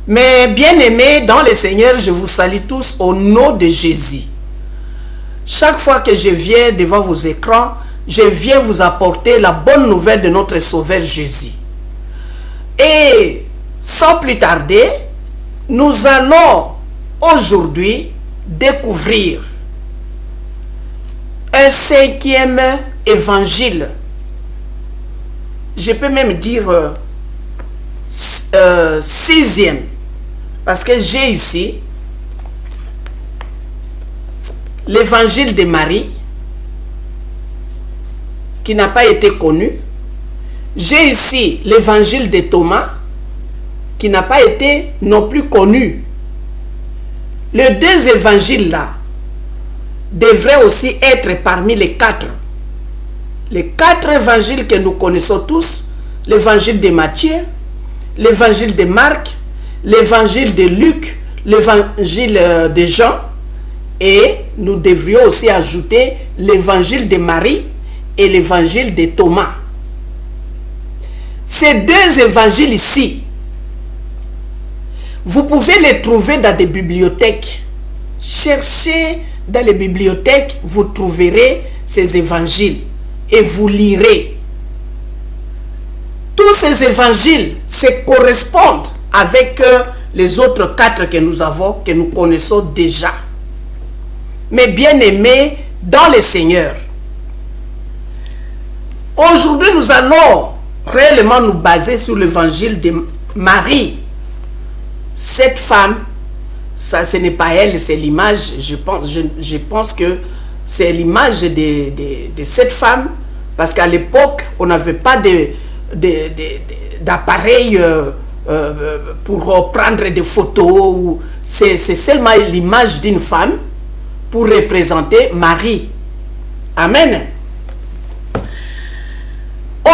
Mes bien-aimés dans le Seigneur, je vous salue tous au nom de Jésus. Chaque fois que je viens devant vos écrans, je viens vous apporter la bonne nouvelle de notre Sauveur Jésus. Et sans plus tarder, nous allons aujourd'hui découvrir un 5e évangile. Je peux même dire 6e. Parce que j'ai ici l'évangile de Marie qui n'a pas été connu. J'ai ici l'évangile de Thomas qui n'a pas été non plus connu. Les deux évangiles-là devraient aussi être parmi les 4. Les 4 évangiles que nous connaissons tous, l'évangile de Matthieu, l'évangile de Marc, l'évangile de Luc, l'évangile de Jean, et nous devrions aussi ajouter l'évangile de Marie et l'évangile de Thomas. Ces deux évangiles ici, vous pouvez les trouver dans des bibliothèques. Cherchez dans les bibliothèques, vous trouverez ces évangiles et vous lirez. Tous ces évangiles se correspondent avec les autres 4 que nous avons, que nous connaissons déjà. Mais bien aimés dans le Seigneur, aujourd'hui nous allons réellement nous baser sur l'évangile de Marie. Cette femme, ça ce n'est pas elle, c'est l'image, je pense que c'est l'image de cette femme, parce qu'à l'époque on n'avait pas d'appareil pour prendre des photos. C'est seulement l'image d'une femme pour représenter Marie. Amen.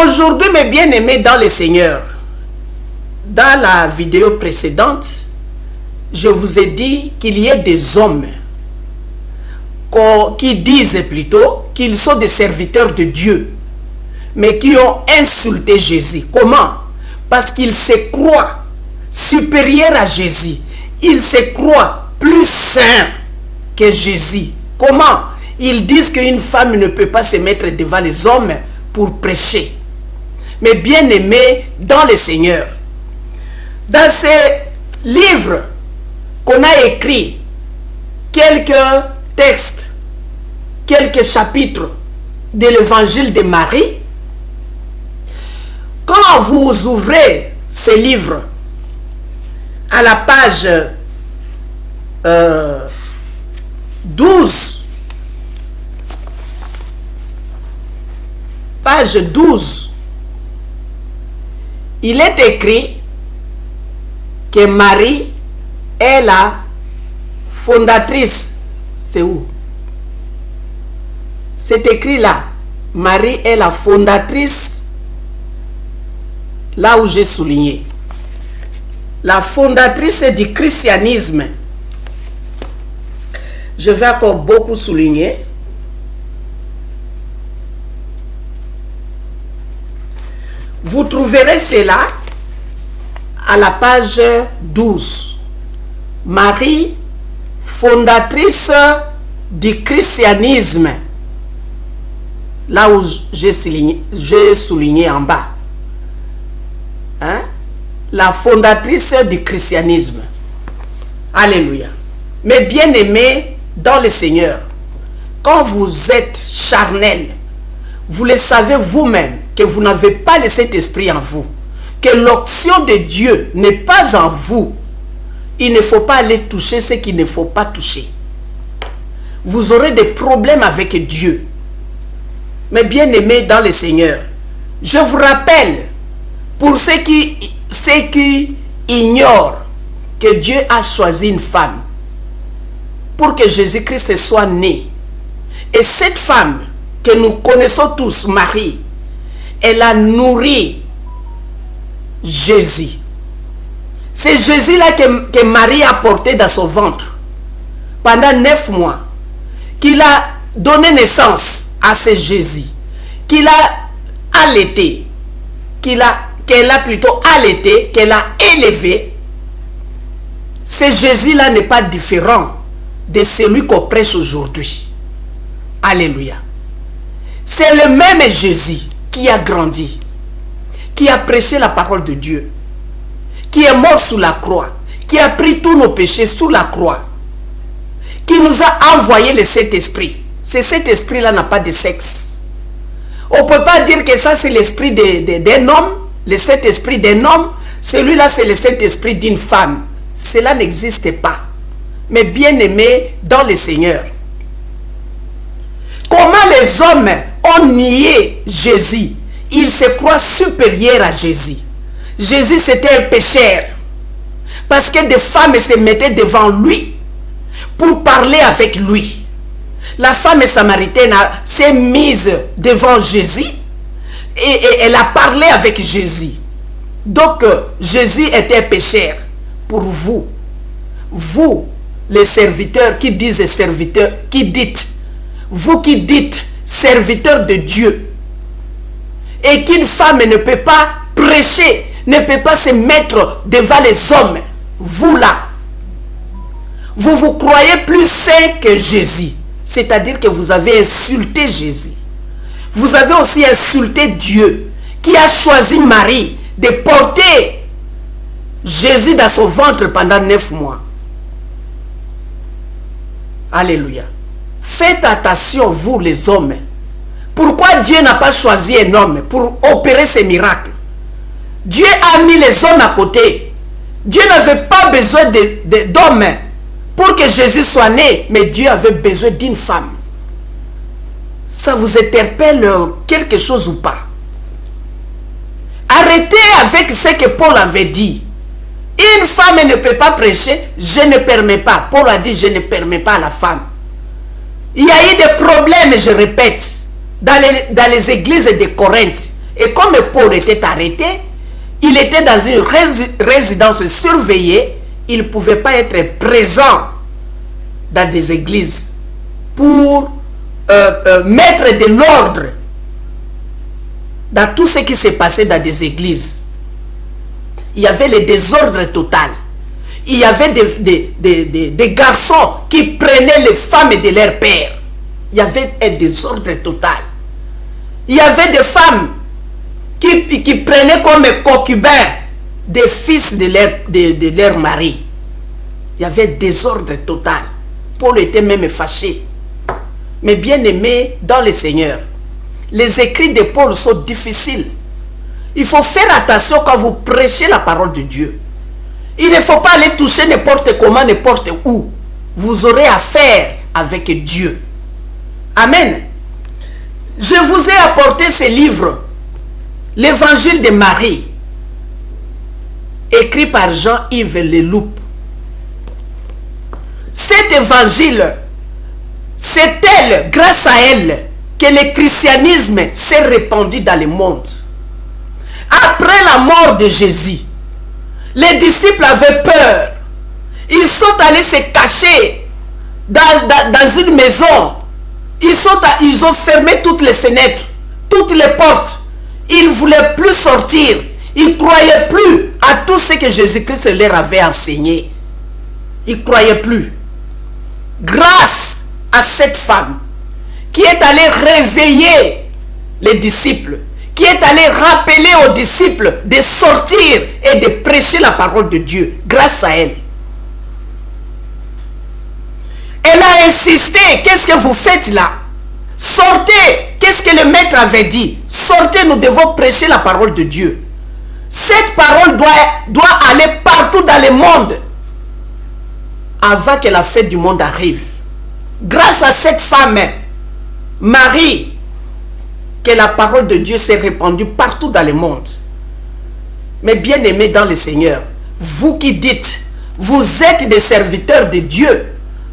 Aujourd'hui, mes bien-aimés dans le Seigneur, dans la vidéo précédente, je vous ai dit qu'il y a des hommes qui disent plutôt qu'ils sont des serviteurs de Dieu, mais qui ont insulté Jésus. Comment? Parce qu'ils se croient supérieurs à Jésus. Ils se croient plus saints que Jésus. Comment? Ils disent qu'une femme ne peut pas se mettre devant les hommes pour prêcher. Mais bien aimés dans le Seigneur, dans ces livres qu'on a écrits, quelques textes, quelques chapitres de l'évangile de Marie, quand vous ouvrez ces livres à la page 12, page 12, il est écrit que Marie est la fondatrice. C'est où? C'est écrit là. Marie est la fondatrice. Là où j'ai souligné. La fondatrice du christianisme. Je vais encore beaucoup souligner. Vous trouverez cela à la page 12. Marie, fondatrice du christianisme. Là où j'ai souligné en bas. Hein? La fondatrice du christianisme. Alléluia. Mais bien aimés dans le Seigneur, quand vous êtes charnel, vous le savez vous-même que vous n'avez pas le Saint-Esprit en vous, que l'onction de Dieu n'est pas en vous. Il ne faut pas aller toucher ce qu'il ne faut pas toucher. Vous aurez des problèmes avec Dieu. Mais bien aimés dans le Seigneur, je vous rappelle, pour ceux qui ignorent que Dieu a choisi une femme pour que Jésus-Christ soit né. Et cette femme que nous connaissons tous, Marie, elle a nourri Jésus. C'est Jésus-là que Marie a porté dans son ventre pendant 9 mois, qu'il a donné naissance à ce Jésus, qu'il a allaité, qu'elle a plutôt allaité, qu'elle a élevé ce Jésus-là n'est pas différent de celui qu'on prêche aujourd'hui. Alléluia. C'est le même Jésus qui a grandi, qui a prêché la parole de Dieu, qui est mort sous la croix, qui a pris tous nos péchés sous la croix, qui nous a envoyé le Saint-Esprit. Cet esprit-là n'a pas de sexe. On ne peut pas dire que ça c'est l'esprit d'un homme, le Saint-Esprit d'un homme, celui-là c'est le Saint-Esprit d'une femme. Cela n'existe pas. Mais bien aimé dans le Seigneur. Comment les hommes ont nié Jésus? Ils se croient supérieurs à Jésus. Jésus c'était un pécheur. Parce que des femmes se mettaient devant lui pour parler avec lui. La femme samaritaine s'est mise devant Jésus et elle a parlé avec Jésus. Donc Jésus était pécheur pour vous. Vous, les serviteurs qui disent serviteurs, qui dites, vous qui dites serviteurs de Dieu, et qu'une femme ne peut pas prêcher, ne peut pas se mettre devant les hommes, vous là, vous vous croyez plus saint que Jésus, c'est-à-dire que vous avez insulté Jésus. Vous avez aussi insulté Dieu, qui a choisi Marie de porter Jésus dans son ventre pendant 9 mois. Alléluia. Faites attention, vous les hommes. Pourquoi Dieu n'a pas choisi un homme pour opérer ces miracles? Dieu a mis les hommes à côté. Dieu n'avait pas besoin d'hommes pour que Jésus soit né, mais Dieu avait besoin d'une femme. Ça vous interpelle quelque chose ou pas? Arrêtez avec ce que Paul avait dit. Une femme ne peut pas prêcher, je ne permets pas. Paul a dit, je ne permets pas à la femme. Il y a eu des problèmes, je répète, dans les églises de Corinthe. Et comme Paul était arrêté, il était dans une résidence surveillée, il ne pouvait pas être présent dans des églises pour mettre de l'ordre dans tout ce qui s'est passé dans des églises. Il y avait le désordre total. Il y avait des garçons qui prenaient les femmes de leur père. Il y avait un désordre total. Il y avait des femmes qui prenaient comme concubins des fils de leur mari. Il y avait désordre total. Paul était même fâché. Mais bien aimé dans le Seigneur, les écrits de Paul sont difficiles. Il faut faire attention quand vous prêchez la parole de Dieu. Il ne faut pas aller toucher n'importe comment, n'importe où. Vous aurez affaire avec Dieu. Amen. Je vous ai apporté ce livre, l'Évangile de Marie, écrit par Jean-Yves Leloup. Cet évangile, c'est elle, grâce à elle, que le christianisme s'est répandu dans le monde. Après la mort de Jésus, les disciples avaient peur. Ils sont allés se cacher dans une maison. Ils ont fermé toutes les fenêtres, toutes les portes. Ils ne voulaient plus sortir. Ils ne croyaient plus à tout ce que Jésus-Christ leur avait enseigné. Ils ne croyaient plus. Grâce à cette femme qui est allée réveiller les disciples, qui est allée rappeler aux disciples de sortir et de prêcher la parole de Dieu, grâce à elle. Elle a insisté, qu'est-ce que vous faites là? Sortez, qu'est-ce que le maître avait dit? Sortez, nous devons prêcher la parole de Dieu. Cette parole doit aller partout dans le monde avant que la fête du monde arrive. Grâce à cette femme, Marie, que la parole de Dieu s'est répandue partout dans le monde. Mais bien aimés dans le Seigneur, vous qui dites, vous êtes des serviteurs de Dieu,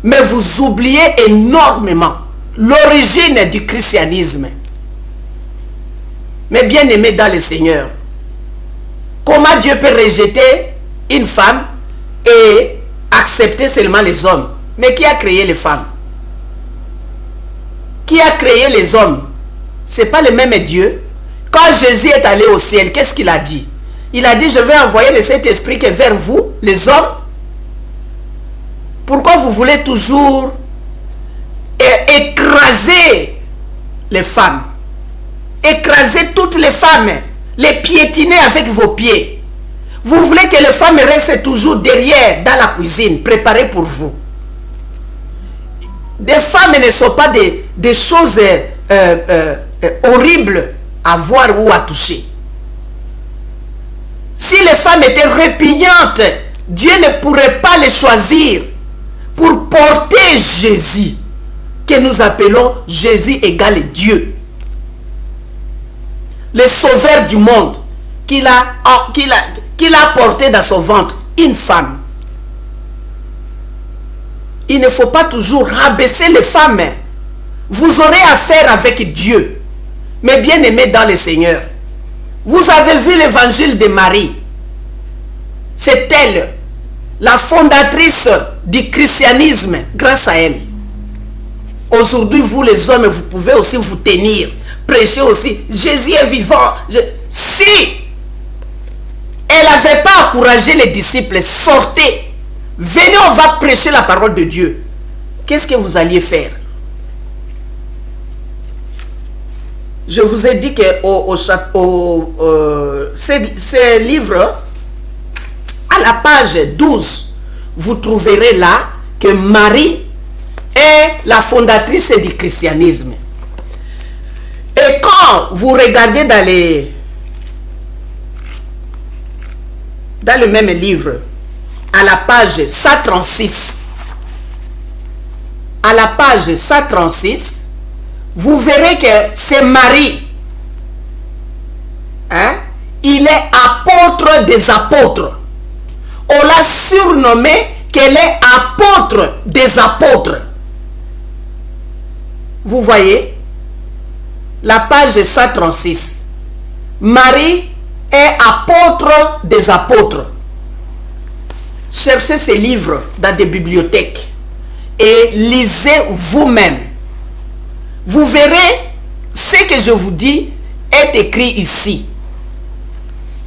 mais vous oubliez énormément l'origine du christianisme. Mais bien aimés dans le Seigneur, comment Dieu peut rejeter une femme et accepter seulement les hommes? Mais qui a créé les femmes? Qui a créé les hommes? Ce n'est pas le même Dieu. Quand Jésus est allé au ciel, qu'est-ce qu'il a dit? Il a dit, je vais envoyer le Saint-Esprit que vers vous, les hommes, Pourquoi vous voulez toujours écraser les femmes? Écraser toutes les femmes, les piétiner avec vos pieds. Vous voulez que les femmes restent toujours derrière dans la cuisine, préparées pour vous. Des femmes ne sont pas des choses horribles à voir ou à toucher. Si les femmes étaient répugnantes, Dieu ne pourrait pas les choisir pour porter Jésus, que nous appelons Jésus égale Dieu. Le sauveur du monde, qu'il a porté dans son ventre, une femme. Il ne faut pas toujours rabaisser les femmes. Vous aurez affaire avec Dieu. Mais bien aimés dans le Seigneur, vous avez vu l'évangile de Marie. C'est elle, la fondatrice du christianisme, grâce à elle. Aujourd'hui, vous les hommes, vous pouvez aussi vous tenir, prêcher aussi. Jésus est vivant. Si elle n'avait pas encouragé les disciples, sortez, venez, on va prêcher la parole de Dieu. Qu'est-ce que vous alliez faire? Je vous ai dit que ces livres, à la page 12, vous trouverez là que Marie est la fondatrice du christianisme. Et quand vous regardez dans le même livre, à la page 136, à la page 136, vous verrez que c'est Marie. Hein? Il est apôtre des apôtres. On l'a surnommé qu'elle est apôtre des apôtres. Vous voyez? La page 136. Marie est apôtre des apôtres. Cherchez ces livres dans des bibliothèques et lisez vous-même. Vous verrez ce que je vous dis est écrit ici.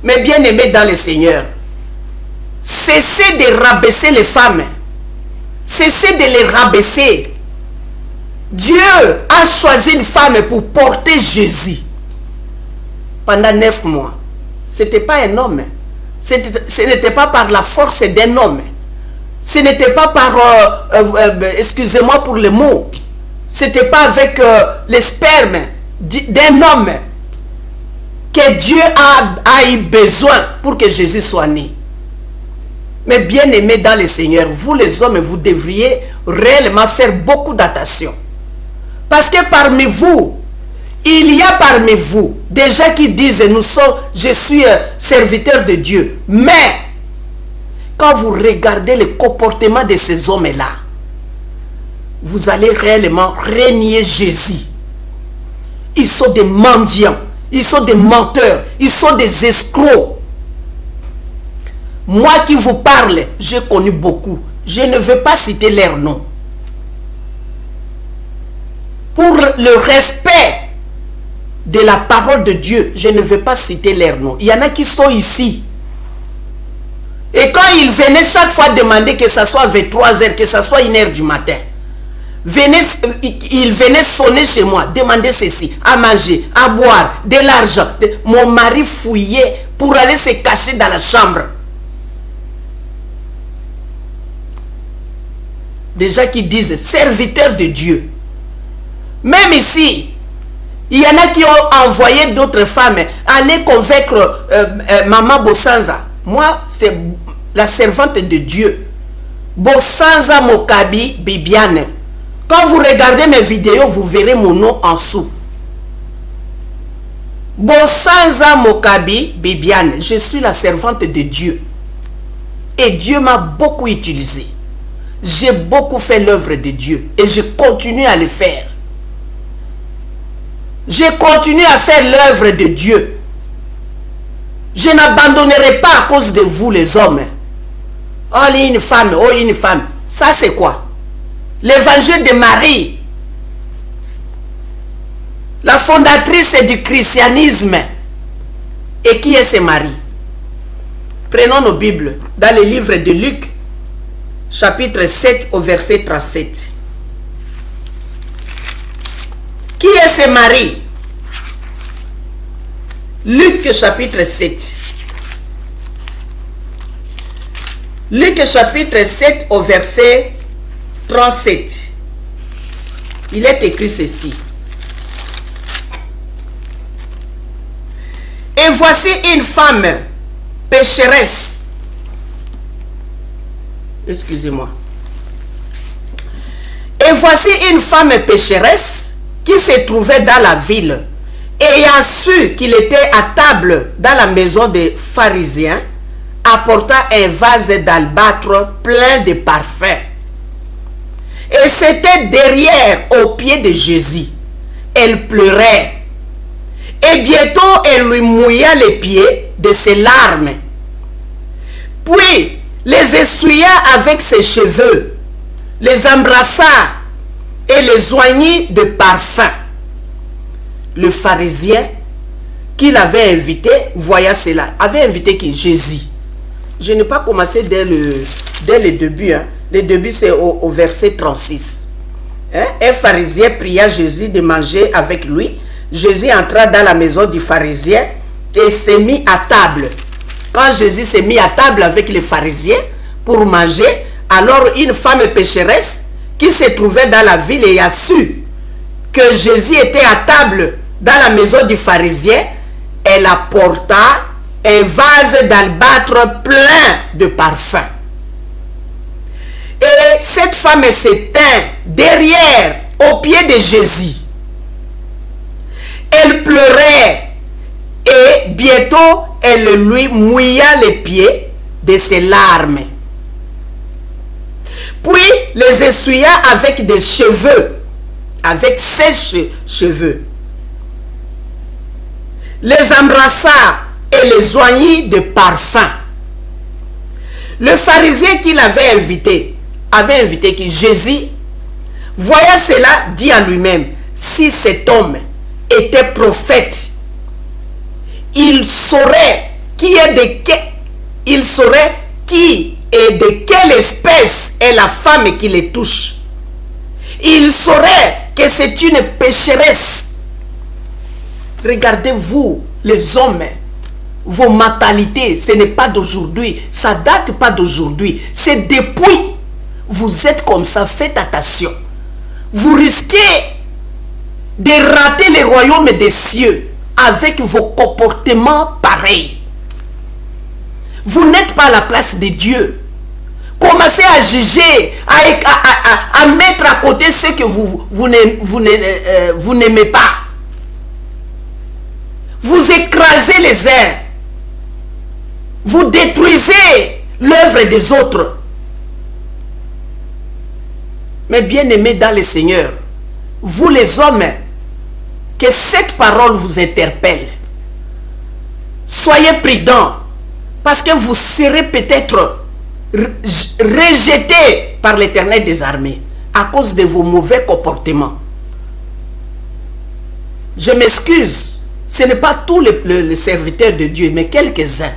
Mais bien aimés dans le Seigneur, cessez de rabaisser les femmes. Cessez de les rabaisser. Dieu a choisi une femme pour porter Jésus pendant 9 mois. Ce n'était pas un homme. Ce n'était pas par la force d'un homme. Ce n'était pas par, excusez-moi pour le mot, ce n'était pas avec le sperme d'un homme que Dieu a eu besoin pour que Jésus soit né. Mais bien aimés dans le Seigneur, vous les hommes, vous devriez réellement faire beaucoup d'attention. Parce que parmi vous, il y a parmi vous des gens qui disent je suis serviteur de Dieu. Mais quand vous regardez le comportement de ces hommes-là, vous allez réellement renier Jésus. Ils sont des mendiants, ils sont des menteurs, ils sont des escrocs. Moi qui vous parle, j'ai connu beaucoup. Je ne veux pas citer leurs noms. Pour le respect de la parole de Dieu, je ne vais pas citer leurs noms. Il y en a qui sont ici. Et quand ils venaient chaque fois demander que ça soit 23h, que ça soit 1h du matin, ils venaient sonner chez moi, demander ceci, à manger, à boire, de l'argent. Mon mari fouillait pour aller se cacher dans la chambre. Des gens qui disent serviteurs de Dieu. Même ici, il y en a qui ont envoyé d'autres femmes aller convaincre Maman Bosanza. Moi, c'est la servante de Dieu. Bosanza Mokabi Bibiane. Quand vous regardez mes vidéos, vous verrez mon nom en dessous. Bosanza Mokabi Bibiane. Je suis la servante de Dieu. Et Dieu m'a beaucoup utilisé. J'ai beaucoup fait l'œuvre de Dieu. Et je continue à le faire. Je continue à faire l'œuvre de Dieu. Je n'abandonnerai pas à cause de vous les hommes. Oh, une femme, oh, une femme. Ça c'est quoi? L'évangile de Marie, la fondatrice du christianisme. Et qui est ce Marie? Prenons nos Bibles dans le livre de Luc, chapitre 7 au verset 37. Qui est ce mari? Luc chapitre 7. Luc chapitre 7 au verset 37. Il est écrit ceci. Et voici une femme pécheresse. Excusez-moi. Et voici une femme pécheresse qui se trouvait dans la ville, ayant su qu'il était à table dans la maison des pharisiens, apporta un vase d'albâtre plein de parfums. Et c'était derrière, aux pieds de Jésus. Elle pleurait. Et bientôt, elle lui mouilla les pieds de ses larmes. Puis, les essuya avec ses cheveux, les embrassa et les oignit de parfum. Le pharisien qui l'avait invité, voyant cela, avait invité qui? Jésus. Je n'ai pas commencé dès le début. Hein. Le début, c'est au verset 36. Hein? Un pharisien pria Jésus de manger avec lui. Jésus entra dans la maison du pharisien et s'est mis à table. Quand Jésus s'est mis à table avec les pharisiens pour manger, alors une femme pécheresse qui se trouvait dans la ville et a su que Jésus était à table dans la maison du pharisien, elle apporta un vase d'albâtre plein de parfums. Et cette femme se tint derrière, aux pieds de Jésus. Elle pleurait et bientôt elle lui mouilla les pieds de ses larmes. Puis les essuya avec des cheveux, avec ses cheveux. Les embrassa et les oignit de parfum. Le pharisien qui l'avait invité, qui Jésus, voyant cela, dit à lui-même, si cet homme était prophète, il saurait qui est de quelle espèce est la femme qui le touche. Il saurait que c'est une pécheresse. Regardez-vous, les hommes, vos mentalités, ce n'est pas d'aujourd'hui, ça date pas d'aujourd'hui, c'est depuis. Vous êtes comme ça, faites attention. Vous risquez de rater le royaume des cieux avec vos comportements pareils. Vous n'êtes pas à la place de Dieu. Commencez à juger, à mettre à côté ce que vous n'aimez pas. Vous écrasez les uns. Vous détruisez l'œuvre des autres. Mais bien-aimés dans le Seigneur, vous les hommes, que cette parole vous interpelle. Soyez prudents, parce que vous serez peut-être rejetés par l'Éternel des armées à cause de vos mauvais comportements. Je m'excuse, ce n'est pas tous les serviteurs de Dieu, mais quelques-uns.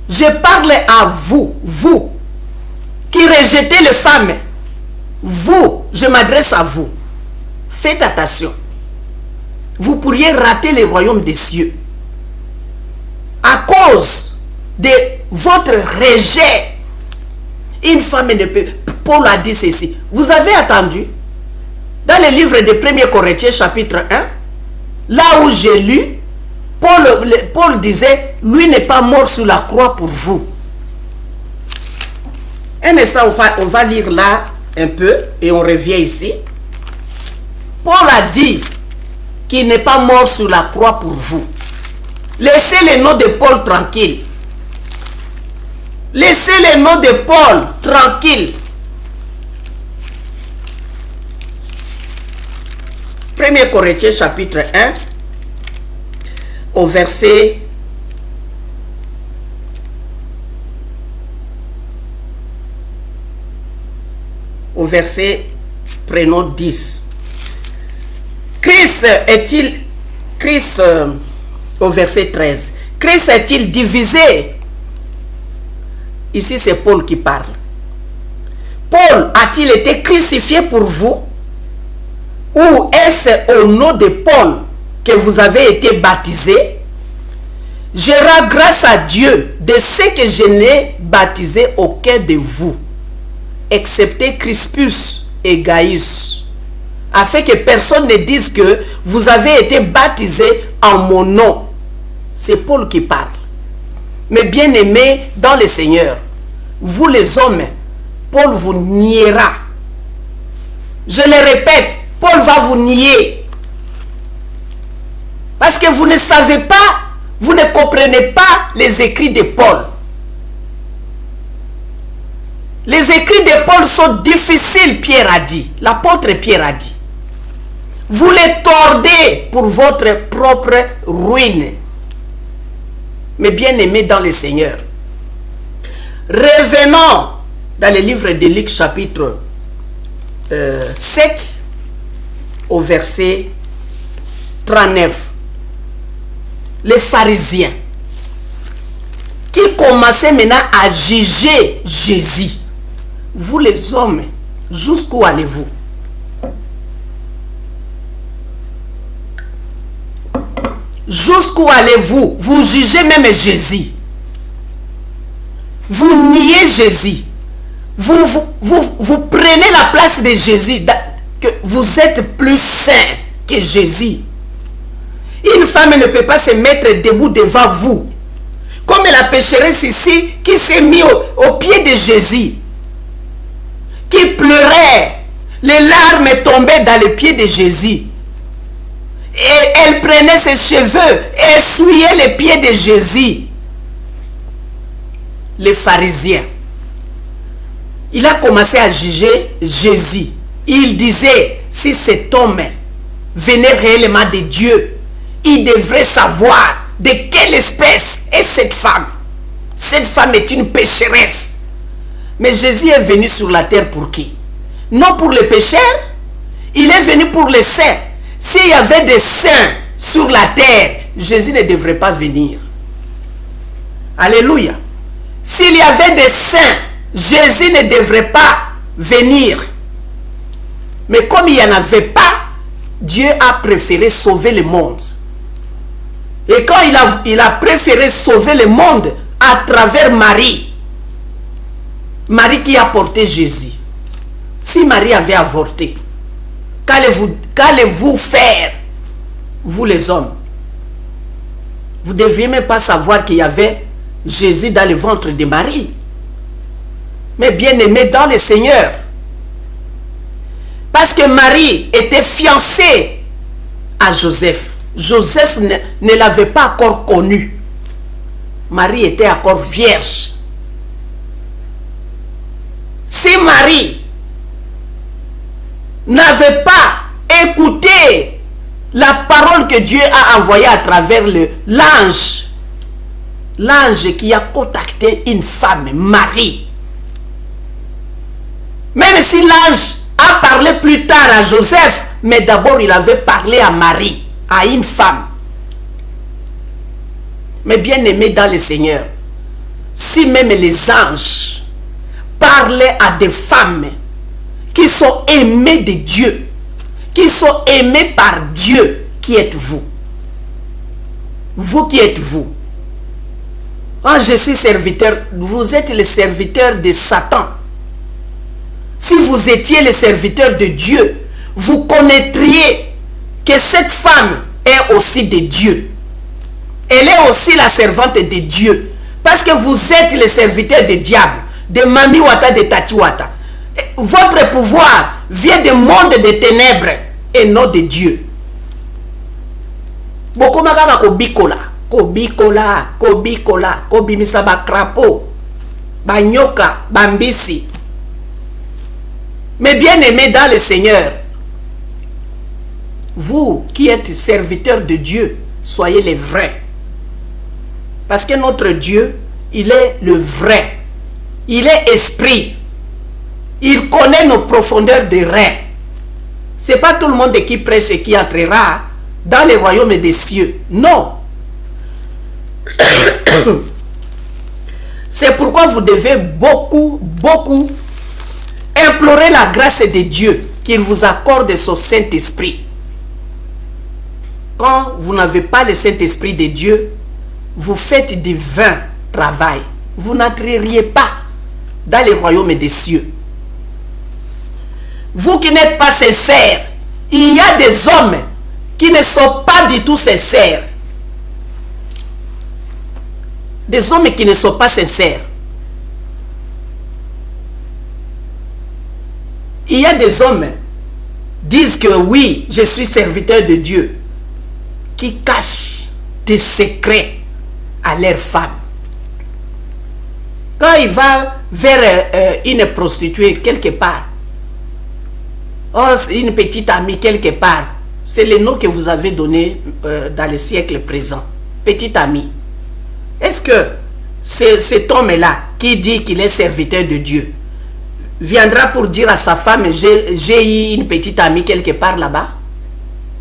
Je parle à vous, vous, qui rejetez les femmes. Vous, je m'adresse à vous. Faites attention. Vous pourriez rater le royaume des cieux à cause de votre rejet. Une femme ne peut... Paul a dit ceci. Vous avez entendu dans le livre de 1 Corinthiens chapitre 1, là où j'ai lu, Paul disait, lui n'est pas mort sur la croix pour vous. Un instant, on va lire là un peu et on revient ici. Paul a dit qu'il n'est pas mort sur la croix pour vous. Laissez le nom de Paul tranquille. Laissez le nom de Paul tranquille. 1 Corinthiens chapitre 1 au verset prenons 10. Christ au verset 13. Christ est-il divisé? Ici c'est Paul qui parle. Paul a-t-il été crucifié pour vous? Ou est-ce au nom de Paul que vous avez été baptisés? Je rends grâce à Dieu de ce que je n'ai baptisé aucun de vous, excepté Crispus et Gaius, afin que personne ne dise que vous avez été baptisés en mon nom. C'est Paul qui parle. Mais bien aimés dans le Seigneur, vous les hommes, Paul vous niera. Je le répète, Paul va vous nier. Parce que vous ne savez pas, vous ne comprenez pas les écrits de Paul. Les écrits de Paul sont difficiles, Pierre a dit. L'apôtre Pierre a dit. Vous les tordez pour votre propre ruine. Mais bien aimés dans le Seigneur, revenons dans le livre de Luc chapitre 7 au verset 39. Les pharisiens qui commençaient maintenant à juger Jésus. Vous les hommes, jusqu'où allez-vous? Jusqu'où allez-vous? Vous jugez même Jésus. Vous niez Jésus. Vous prenez la place de Jésus. Que vous êtes plus saint que Jésus. Une femme ne peut pas se mettre debout devant vous. Comme la pécheresse ici qui s'est mise au pied de Jésus. Qui pleurait. Les larmes tombaient dans les pieds de Jésus. Et elle prenait ses cheveux et essuyait les pieds de Jésus. Les pharisiens. Il a commencé à juger Jésus. Il disait, si cet homme venait réellement de Dieu, il devrait savoir de quelle espèce est cette femme. Cette femme est une pécheresse. Mais Jésus est venu sur la terre pour qui? Non pour les pécheurs. Il est venu pour les saints. S'il y avait des saints sur la terre, Jésus ne devrait pas venir. Alléluia. S'il y avait des saints, Jésus ne devrait pas venir. Mais comme il n'y en avait pas, Dieu a préféré sauver le monde. Et quand il a préféré sauver le monde à travers Marie, Marie qui a porté Jésus. Si Marie avait avorté, qu'allez-vous faire, vous les hommes? Vous ne devriez même pas savoir qu'il y avait Jésus dans le ventre de Marie. Mais bien aimé dans le Seigneur. Parce que Marie était fiancée à Joseph. Joseph ne l'avait pas encore connu. Marie était encore vierge. Si Marie n'avait pas écouté la parole que Dieu a envoyée à travers l'ange, l'ange qui a contacté une femme, Marie. Même si l'ange a parlé plus tard à Joseph, mais d'abord il avait parlé à Marie, à une femme. Mais bien aimé dans le Seigneur, si même les anges parlaient à des femmes qui sont aimées de Dieu, qui sont aimées par Dieu, qui êtes-vous? Vous qui êtes-vous? Ah, je suis serviteur. Vous êtes le serviteur de Satan. Si vous étiez le serviteur de Dieu, vous connaîtriez que cette femme est aussi de Dieu. Elle est aussi la servante de Dieu. Parce que vous êtes le serviteur du diable, de Mami Wata, de Tati Wata. Votre pouvoir vient du monde des ténèbres et non de Dieu. Beaucoup makaka kobikola, kobimisa ba crapaud, ba nyoka, bambisi. Mais bien aimés dans le Seigneur, vous qui êtes serviteurs de Dieu, soyez les vrais. Parce que notre Dieu, il est le vrai. Il est esprit. Il connaît nos profondeurs de reins. Ce n'est pas tout le monde qui prêche et qui entrera dans le royaume des cieux. Non. C'est pourquoi vous devez beaucoup implorez la grâce de Dieu qu'il vous accorde son Saint-Esprit. Quand vous n'avez pas le Saint-Esprit de Dieu, vous faites du vain travail. Vous n'entreriez pas dans le royaume des cieux. Vous qui n'êtes pas sincères, il y a des hommes qui ne sont pas du tout sincères. Des hommes qui ne sont pas sincères. Il y a des hommes qui disent que oui, je suis serviteur de Dieu, qui cachent des secrets à leurs femmes. Quand il va vers une prostituée quelque part, oh, c'est une petite amie quelque part, c'est le nom que vous avez donné dans le siècle présent, petite amie. Est-ce que cet homme-là qui dit qu'il est serviteur de Dieu viendra pour dire à sa femme, j'ai eu une petite amie quelque part là-bas?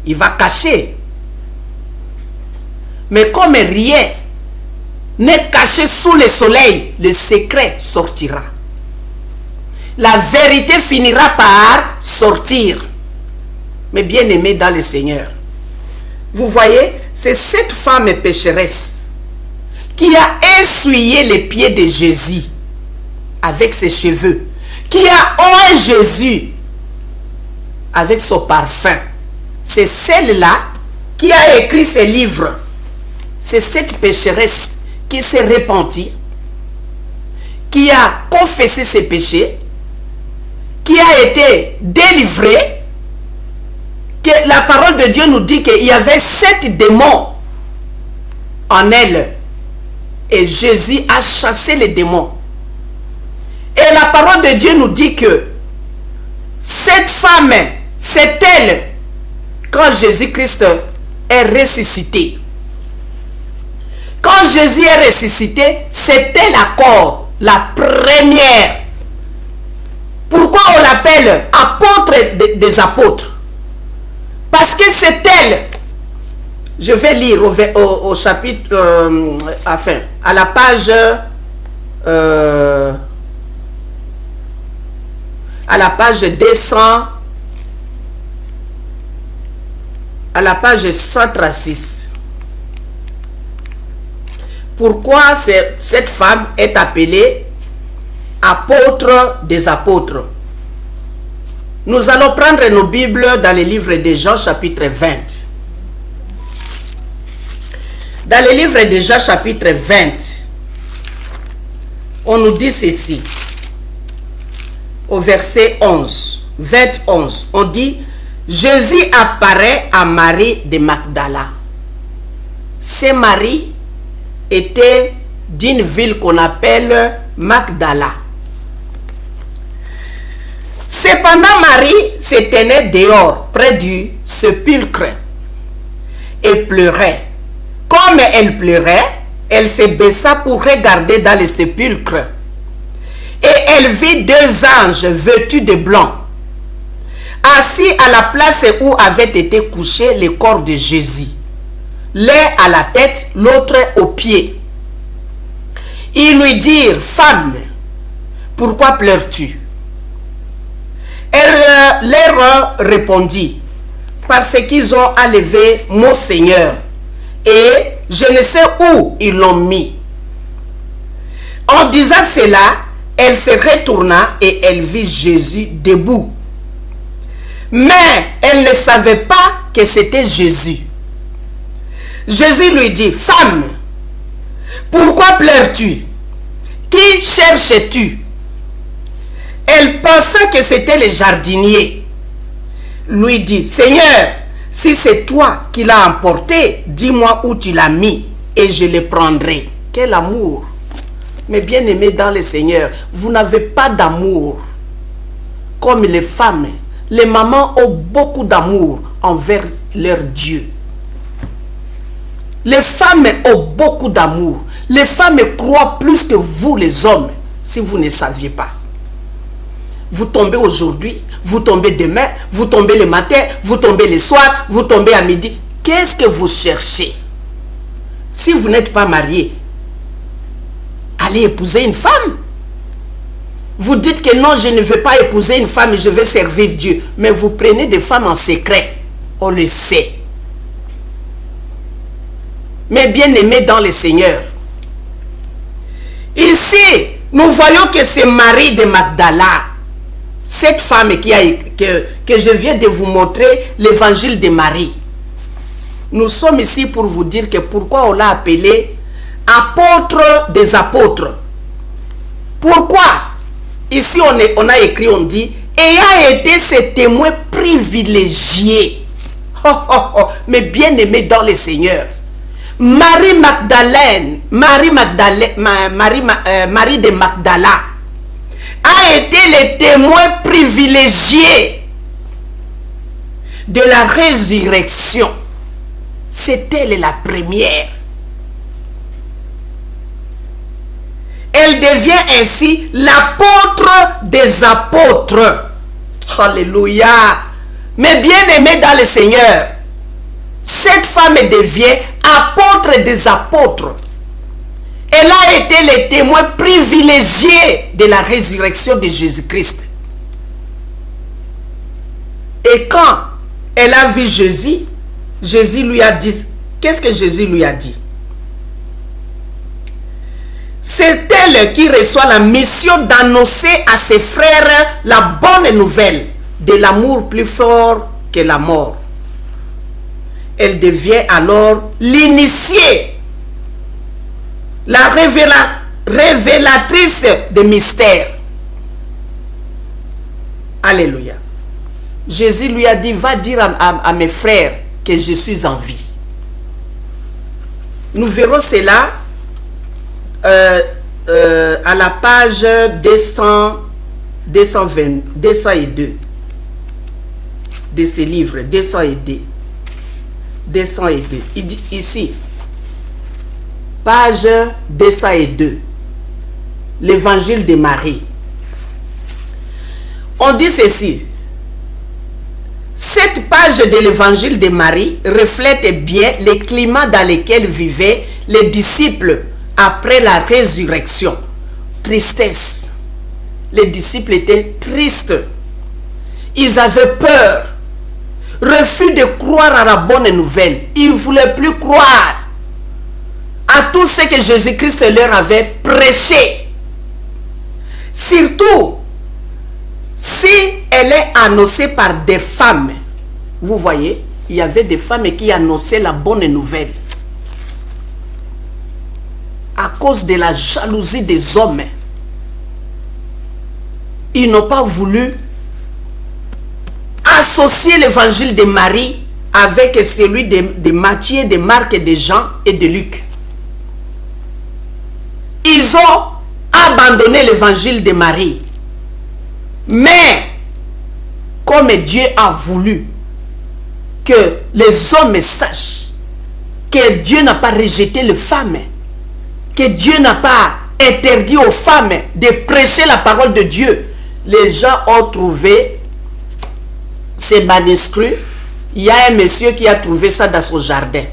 Il va cacher. Mais comme rien n'est caché sous le soleil, le secret sortira. La vérité finira par sortir. Mais bien aimé dans le Seigneur, vous voyez, c'est cette femme pécheresse qui a essuyé les pieds de Jésus avec ses cheveux, qui a oint Jésus avec son parfum. C'est celle-là qui a écrit ce livre. C'est cette pécheresse qui s'est repentie, qui a confessé ses péchés, qui a été délivrée, que la parole de Dieu nous dit qu'il y avait 7 démons en elle. Et Jésus a chassé les démons. Et la parole de Dieu nous dit que cette femme, c'est elle, quand Jésus-Christ est ressuscité. Quand Jésus est ressuscité, c'était l'accord, la première. Pourquoi on l'appelle apôtre des apôtres? Parce que c'est elle. Je vais lire au chapitre, enfin, à la page, à la page 200, à la page 136. Pourquoi cette femme est appelée apôtre des apôtres? Nous allons prendre nos Bibles dans le livre de Jean chapitre 20. Dans le livre de Jean chapitre 20, on nous dit ceci. Au verset 11, 21, on dit, Jésus apparaît à Marie de Magdala. C'est Marie était d'une ville qu'on appelle Magdala. Cependant, Marie se tenait dehors, près du sépulcre, et pleurait. Comme elle pleurait, elle se baissa pour regarder dans le sépulcre. Et elle vit 2 anges vêtus de blanc, assis à la place où avait été couché le corps de Jésus. L'un à la tête, l'autre aux pieds. Ils lui dirent, femme, pourquoi pleures-tu? Elle leur répondit, parce qu'ils ont enlevé mon Seigneur, et je ne sais où ils l'ont mis. En disant cela, elle se retourna et elle vit Jésus debout. Mais elle ne savait pas que c'était Jésus. Jésus lui dit, femme, pourquoi pleures-tu? Qui cherches-tu? Elle pensa que c'était le jardinier. Lui dit, Seigneur, si c'est toi qui l'as emporté, dis-moi où tu l'as mis et je le prendrai. Quel amour! Mais bien aimé dans le Seigneur, vous n'avez pas d'amour. Comme les femmes, les mamans ont beaucoup d'amour envers leur Dieu. Les femmes ont beaucoup d'amour. Les femmes croient plus que vous les hommes, si vous ne saviez pas. Vous tombez aujourd'hui, vous tombez demain, vous tombez le matin, vous tombez le soir, vous tombez à midi. Qu'est-ce que vous cherchez? Si vous n'êtes pas marié, allez épouser une femme. Vous dites que non, je ne veux pas épouser une femme, je veux servir Dieu. Mais vous prenez des femmes en secret. On le sait. Mais bien aimés dans le Seigneur. Ici, nous voyons que c'est Marie de Magdala. Cette femme que je viens de vous montrer, l'évangile de Marie. Nous sommes ici pour vous dire que pourquoi on l'a appelé apôtre des apôtres. Pourquoi? Ici on a écrit, on dit, ayant été ses témoins privilégiés. Oh, oh, oh, mais bien aimés dans le Seigneur. Marie de Magdala a été le témoin privilégié de la résurrection. C'est elle la première. Elle devient ainsi l'apôtre des apôtres. Alléluia. Mais bien aimé dans le Seigneur, cette femme devient apôtre des apôtres. Elle a été le témoin privilégié de la résurrection de Jésus-Christ. Et quand elle a vu Jésus, Jésus lui a dit, qu'est-ce que Jésus lui a dit? C'est elle qui reçoit la mission d'annoncer à ses frères la bonne nouvelle de l'amour plus fort que la mort. Elle devient alors l'initiée, la révélatrice de mystères. Alléluia. Jésus lui a dit, va dire à mes frères que je suis en vie. Nous verrons cela à la page 202 de ce livre, 202. Il dit ici, page 202, l'évangile de Marie. On dit ceci: cette page de l'évangile de Marie reflète bien le climat dans lequel vivaient les disciples après la résurrection. Tristesse. Les disciples étaient tristes. Ils avaient peur. Refus de croire à la bonne nouvelle. Ils ne voulaient plus croire à tout ce que Jésus-Christ leur avait prêché. Surtout si elle est annoncée par des femmes. Vous voyez, il y avait des femmes qui annonçaient la bonne nouvelle. À cause de la jalousie des hommes, ils n'ont pas voulu associer l'évangile de Marie avec celui de Matthieu, de Marc, de Jean et de Luc. Ils ont abandonné l'évangile de Marie. Mais, comme Dieu a voulu que les hommes sachent que Dieu n'a pas rejeté les femmes, que Dieu n'a pas interdit aux femmes de prêcher la parole de Dieu, les gens ont trouvé ces manuscrits. Il y a un monsieur qui a trouvé ça dans son jardin.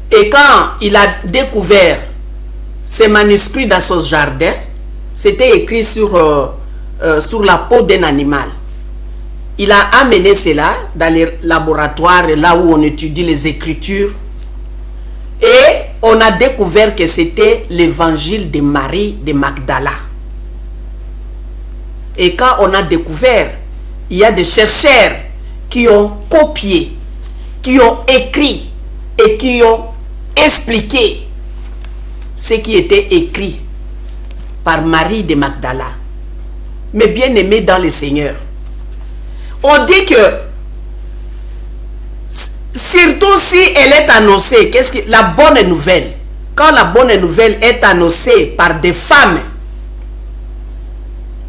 Et quand il a découvert ces manuscrits dans son jardin, c'était écrit sur la peau d'un animal. Il a amené cela dans les laboratoires, là où on étudie les Écritures. Et on a découvert que c'était l'évangile de Marie de Magdala. Et quand on a découvert, il y a des chercheurs qui ont copié, qui ont écrit et qui ont expliqué ce qui était écrit par Marie de Magdala. Mais bien aimé dans le Seigneur, on dit que surtout si elle est annoncée, la bonne nouvelle, quand la bonne nouvelle est annoncée par des femmes,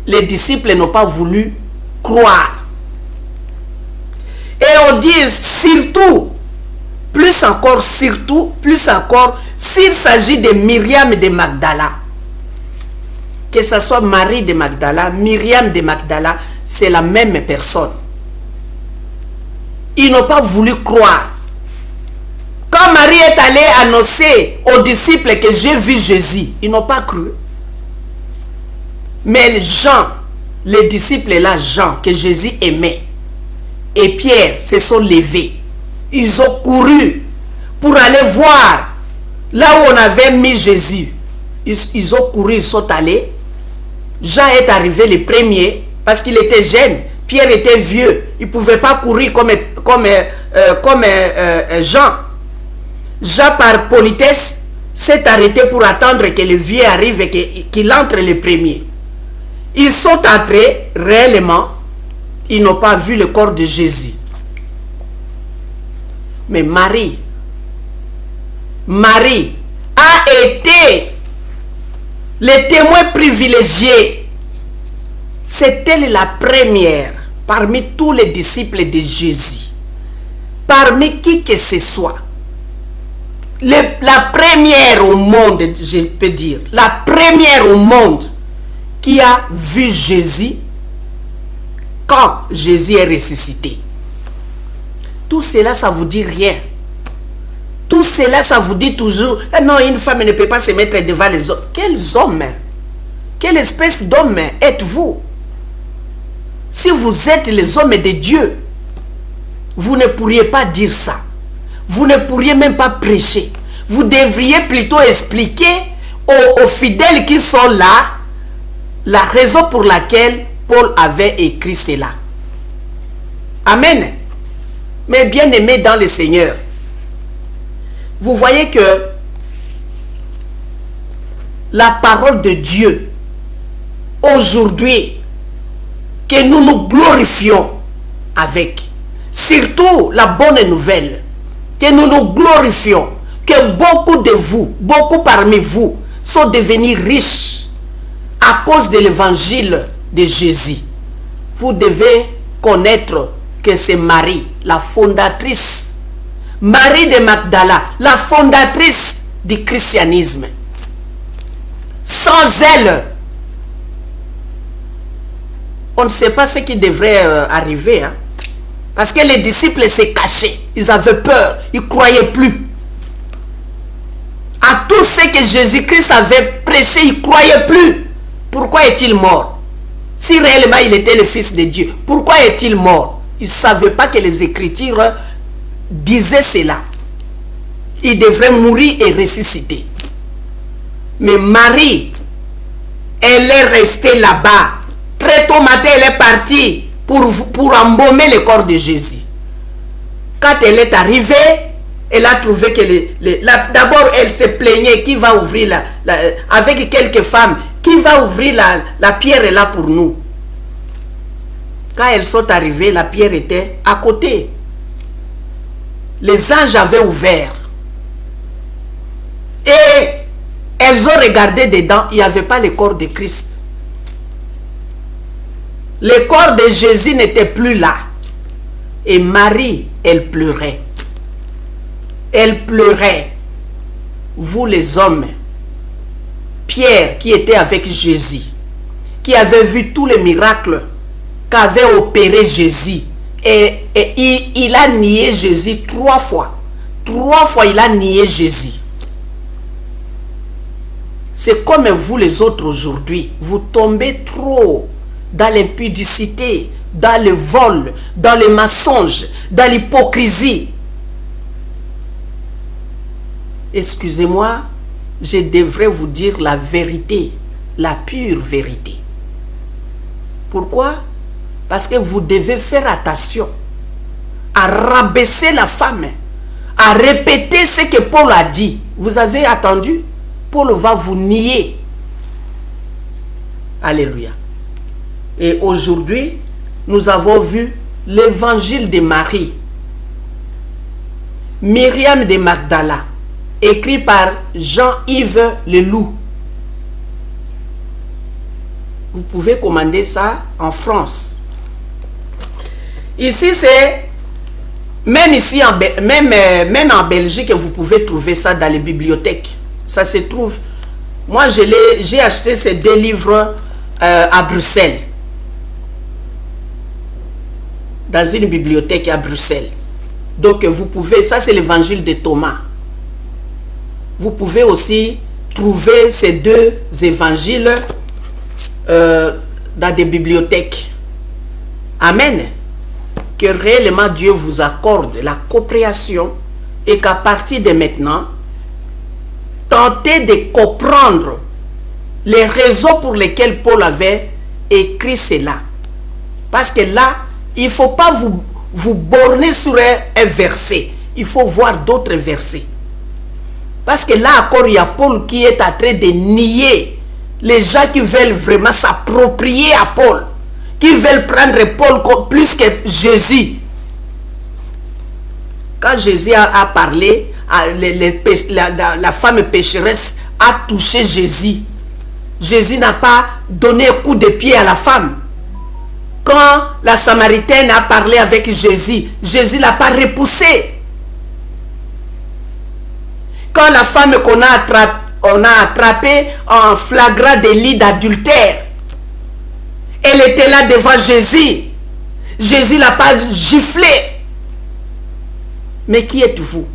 les disciples n'ont pas voulu croire. Et on dit surtout, plus encore, s'il s'agit de Myriam de Magdala, que ce soit Marie de Magdala, Myriam de Magdala, c'est la même personne. Ils n'ont pas voulu croire. Quand Marie est allée annoncer aux disciples que j'ai vu Jésus, ils n'ont pas cru. Mais Jean, les disciples là, Jean, que Jésus aimait, et Pierre se sont levés. Ils ont couru pour aller voir là où on avait mis Jésus. Ils ont couru, ils sont allés. Jean est arrivé le premier parce qu'il était jeune. Pierre était vieux. Il ne pouvait pas courir comme Jean. Jean, par politesse, s'est arrêté pour attendre que le vieux arrive et qu'il entre le premier. Ils sont entrés, réellement, ils n'ont pas vu le corps de Jésus. Mais Marie a été le témoin privilégié. C'est elle la première parmi tous les disciples de Jésus. Parmi qui que ce soit. La première au monde, je peux dire. La première au monde qui a vu Jésus quand Jésus est ressuscité. Tout cela, ça vous dit rien. Tout cela, ça vous dit toujours, non, une femme ne peut pas se mettre devant les autres. Quels hommes? Quelle espèce d'homme êtes-vous? Si vous êtes les hommes de Dieu, vous ne pourriez pas dire ça. Vous ne pourriez même pas prêcher. Vous devriez plutôt expliquer aux fidèles qui sont là la raison pour laquelle Paul avait écrit cela. Amen. Mais bien aimés dans le Seigneur, vous voyez que la parole de Dieu, aujourd'hui, que nous nous glorifions avec, surtout la bonne nouvelle, que nous nous glorifions, que beaucoup de vous, beaucoup parmi vous, sont devenus riches à cause de l'évangile de Jésus. Vous devez connaître que c'est Marie, la fondatrice, Marie de Magdala, la fondatrice du christianisme. Sans elle, on ne sait pas ce qui devrait arriver. Hein? Parce que les disciples se cachaient. Ils avaient peur. Ils ne croyaient plus. À tout ce que Jésus-Christ avait prêché, ils ne croyaient plus. Pourquoi est-il mort? Si réellement il était le Fils de Dieu, pourquoi est-il mort? Ils ne savaient pas que les Écritures disaient cela. Il devrait mourir et ressusciter. Mais Marie, elle est restée là-bas. Très tôt matin, elle est partie pour embaumer le corps de Jésus. Quand elle est arrivée, elle a trouvé que d'abord elle se plaignait, qui va ouvrir avec quelques femmes, qui va ouvrir la pierre est là pour nous. Quand elles sont arrivées, la pierre était à côté. Les anges avaient ouvert. Et elles ont regardé dedans, il n'y avait pas le corps de Christ. Le corps de Jésus n'était plus là. Et Marie, elle pleurait. Elle pleurait. Vous les hommes, Pierre qui était avec Jésus, qui avait vu tous les miracles qu'avait opéré Jésus, et il a nié Jésus 3 fois. 3 fois il a nié Jésus. C'est comme vous les autres aujourd'hui, vous tombez trop dans l'impudicité, dans le vol, dans le mensonge, dans l'hypocrisie. Excusez-moi, je devrais vous dire la vérité, la pure vérité. Pourquoi? Parce que vous devez faire attention à rabaisser la femme, à répéter ce que Paul a dit. Vous avez attendu? Paul va vous nier. Alléluia. Et aujourd'hui, nous avons vu l'évangile de Marie, Myriam de Magdala, écrit par Jean-Yves Leloup. Vous pouvez commander ça en France. Ici, c'est... Même ici, même en Belgique, vous pouvez trouver ça dans les bibliothèques. Ça se trouve... Moi, j'ai acheté ces 2 livres à Bruxelles. Dans une bibliothèque à Bruxelles. Donc, vous pouvez... Ça, c'est l'évangile de Thomas. Vous pouvez aussi trouver ces 2 évangiles dans des bibliothèques. Amen. Que réellement Dieu vous accorde la compréhension et qu'à partir de maintenant, tentez de comprendre les raisons pour lesquelles Paul avait écrit cela. Parce que là, il ne faut pas vous borner sur un verset. Il faut voir d'autres versets. Parce que là encore, il y a Paul qui est en train de nier les gens qui veulent vraiment s'approprier à Paul, qui veulent prendre Paul plus que Jésus. Quand Jésus a parlé, la femme pécheresse a touché Jésus. Jésus n'a pas donné un coup de pied à la femme. Quand la Samaritaine a parlé avec Jésus, Jésus ne l'a pas repoussé. Quand la femme qu'on a attrapée en flagrant délit d'adultère, elle était là devant Jésus. Jésus ne l'a pas giflé. Mais qui êtes-vous?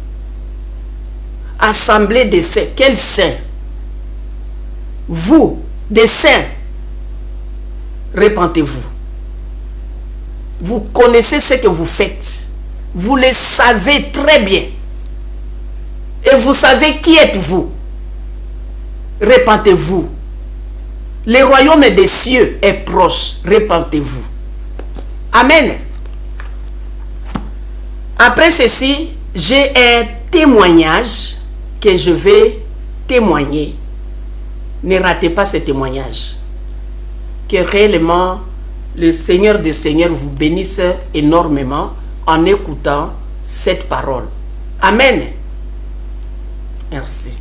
Assemblée des saints. Quels saints? Vous, des saints. Repentez-vous. Vous connaissez ce que vous faites. Vous le savez très bien. Et vous savez qui êtes-vous. Repentez-vous. Le royaume des cieux est proche. Repentez-vous. Amen. Après ceci, j'ai un témoignage que je vais témoigner. Ne ratez pas ce témoignage. Que réellement le Seigneur des Seigneurs vous bénisse énormément en écoutant cette parole. Amen. Merci.